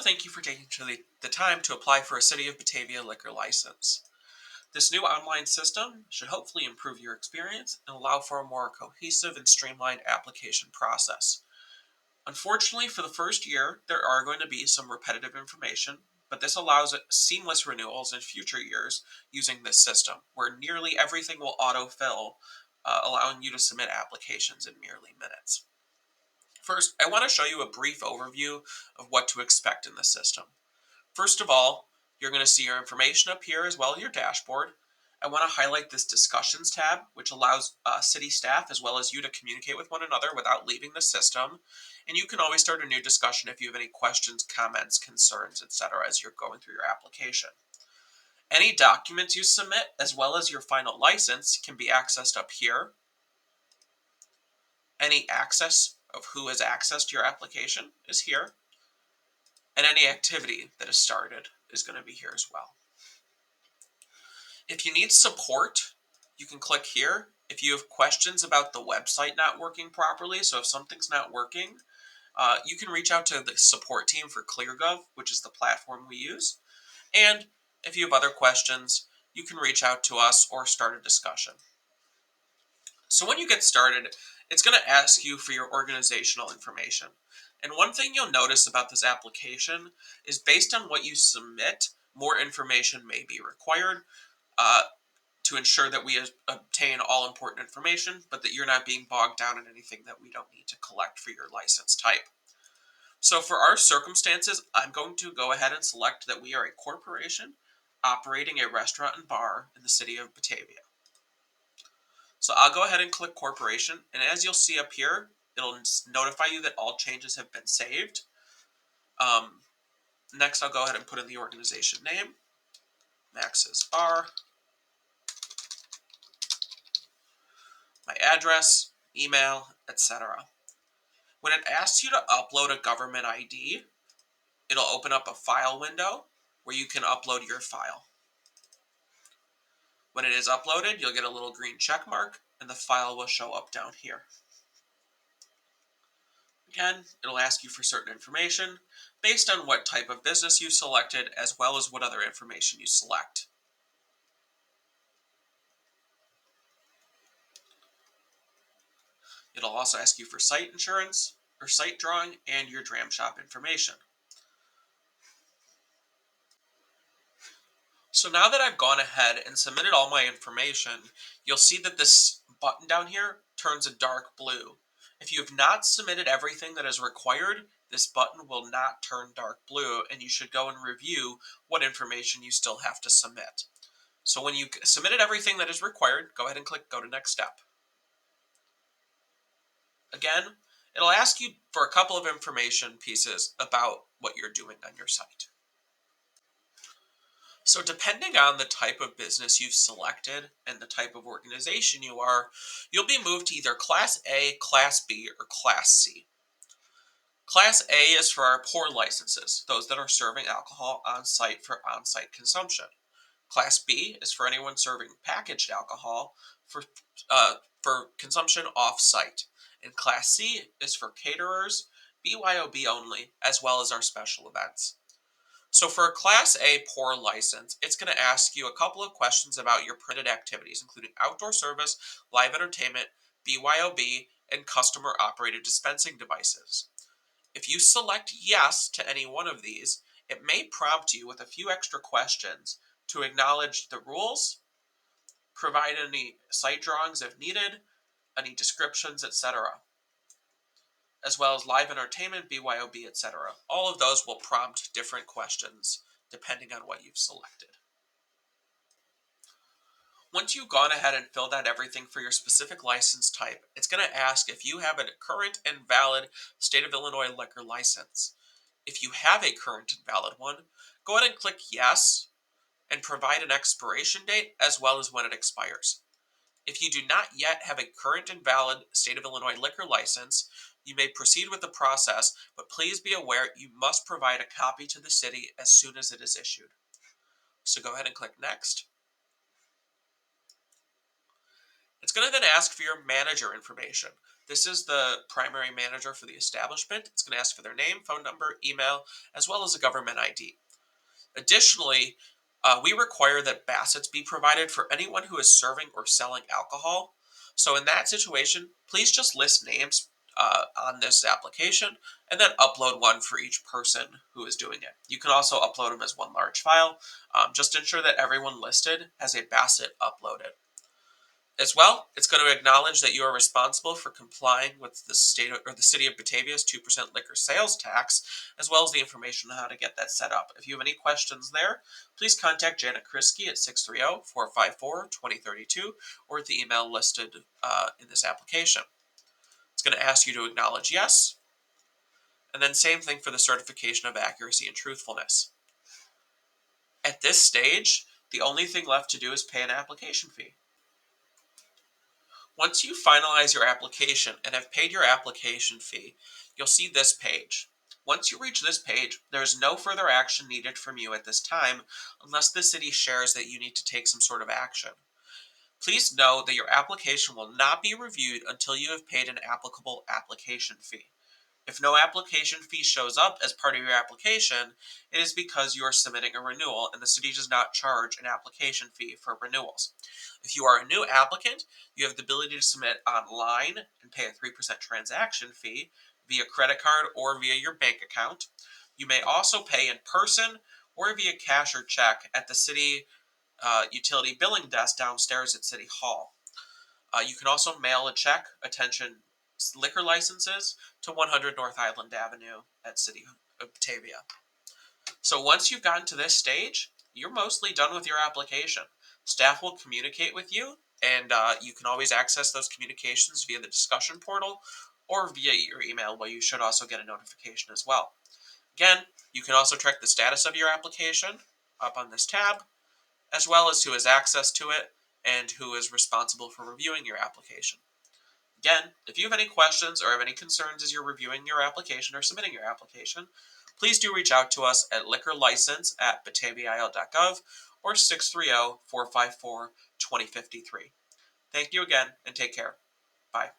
thank you for taking the time to apply for a City of Batavia liquor license. This new online system should hopefully improve your experience and allow for a more cohesive and streamlined application process. Unfortunately, for the first year, there are going to be some repetitive information, but this allows seamless renewals in future years using this system, where nearly everything will autofill, allowing you to submit applications in merely minutes. First, I want to show you a brief overview of what to expect in the system. First of all, you're going to see your information up here as well as your dashboard. I want to highlight this discussions tab, which allows city staff as well as you to communicate with one another without leaving the system. And you can always start a new discussion if you have any questions, comments, concerns, etc. as you're going through your application. Any documents you submit as well as your final license can be accessed up here. Any access of who has accessed your application is here. And any activity that is started is going to be here as well. If you need support, you can click here. If you have questions about the website not working properly, so if something's not working, you can reach out to the support team for ClearGov, which is the platform we use. And if you have other questions, you can reach out to us or start a discussion. So when you get started, it's going to ask you for your organizational information. And one thing you'll notice about this application is based on what you submit, more information may be required to ensure that we obtain all important information, but that you're not being bogged down in anything that we don't need to collect for your license type. So for our circumstances, I'm going to go ahead and select that we are a corporation operating a restaurant and bar in the city of Batavia. So I'll go ahead and click corporation, and as you'll see up here, it'll notify you that all changes have been saved. Next, I'll go ahead and put in the organization name, Max's Bar, my address, email, etc. When it asks you to upload a government ID, it'll open up a file window where you can upload your file. When it is uploaded, you'll get a little green check mark, and the file will show up down here. Again, it'll ask you for certain information based on what type of business you selected, as well as what other information you select. It'll also ask you for site insurance or site drawing and your dram shop information. So now that I've gone ahead and submitted all my information, you'll see that this button down here turns a dark blue. If you have not submitted everything that is required, this button will not turn dark blue, and you should go and review what information you still have to submit. So when you submitted everything that is required, go ahead and click Go to Next Step. Again, it'll ask you for a couple of information pieces about what you're doing on your site. So depending on the type of business you've selected and the type of organization you are, you'll be moved to either Class A, Class B, or Class C. Class A is for our pour licenses, those that are serving alcohol on site for on-site consumption. Class B is for anyone serving packaged alcohol for consumption off-site. And Class C is for caterers, BYOB only, as well as our special events. So for a Class A pour license, it's going to ask you a couple of questions about your permitted activities, including outdoor service, live entertainment, BYOB, and customer-operated dispensing devices. If you select yes to any one of these, it may prompt you with a few extra questions to acknowledge the rules, provide any site drawings if needed, any descriptions, etc., as well as live entertainment, BYOB, etc. All of those will prompt different questions depending on what you've selected. Once you've gone ahead and filled out everything for your specific license type, it's going to ask if you have a current and valid State of Illinois liquor license. If you have a current and valid one, go ahead and click yes and provide an expiration date as well as when it expires. If you do not yet have a current and valid State of Illinois liquor license, you may proceed with the process, but please be aware you must provide a copy to the city as soon as it is issued. So go ahead and click Next. It's going to then ask for your manager information. This is the primary manager for the establishment. It's going to ask for their name, phone number, email, as well as a government ID. Additionally, we require that baskets be provided for anyone who is serving or selling alcohol. So in that situation, please just list names on this application and then upload one for each person who is doing it. You can also upload them as one large file. Just ensure that everyone listed has a basket uploaded. As well, it's going to acknowledge that you are responsible for complying with the state or the city of Batavia's 2% liquor sales tax, as well as the information on how to get that set up. If you have any questions there, please contact Janet Kriske at 630-454-2032 or at the email listed in this application. It's going to ask you to acknowledge yes, and then same thing for the certification of accuracy and truthfulness. At this stage, the only thing left to do is pay an application fee. Once you finalize your application and have paid your application fee, you'll see this page. Once you reach this page, there is no further action needed from you at this time unless the city shares that you need to take some sort of action. Please know that your application will not be reviewed until you have paid an applicable application fee. If no application fee shows up as part of your application, it is because you are submitting a renewal and the city does not charge an application fee for renewals. If you are a new applicant, you have the ability to submit online and pay a 3% transaction fee via credit card or via your bank account. You may also pay in person or via cash or check at the city utility billing desk downstairs at City Hall. You can also mail a check, attention liquor licenses, to 100 North Island Avenue at City of Batavia. So once you've gotten to this stage, you're mostly done with your application. Staff will communicate with you, and you can always access those communications via the discussion portal or via your email, where you should also get a notification as well. Again, you can also track the status of your application up on this tab, as well as who has access to it and who is responsible for reviewing your application. Again, if you have any questions or have any concerns as you're reviewing your application or submitting your application, please do reach out to us at liquorlicense@bataviaisle.gov or 630-454-2053. Thank you again, and take care. Bye.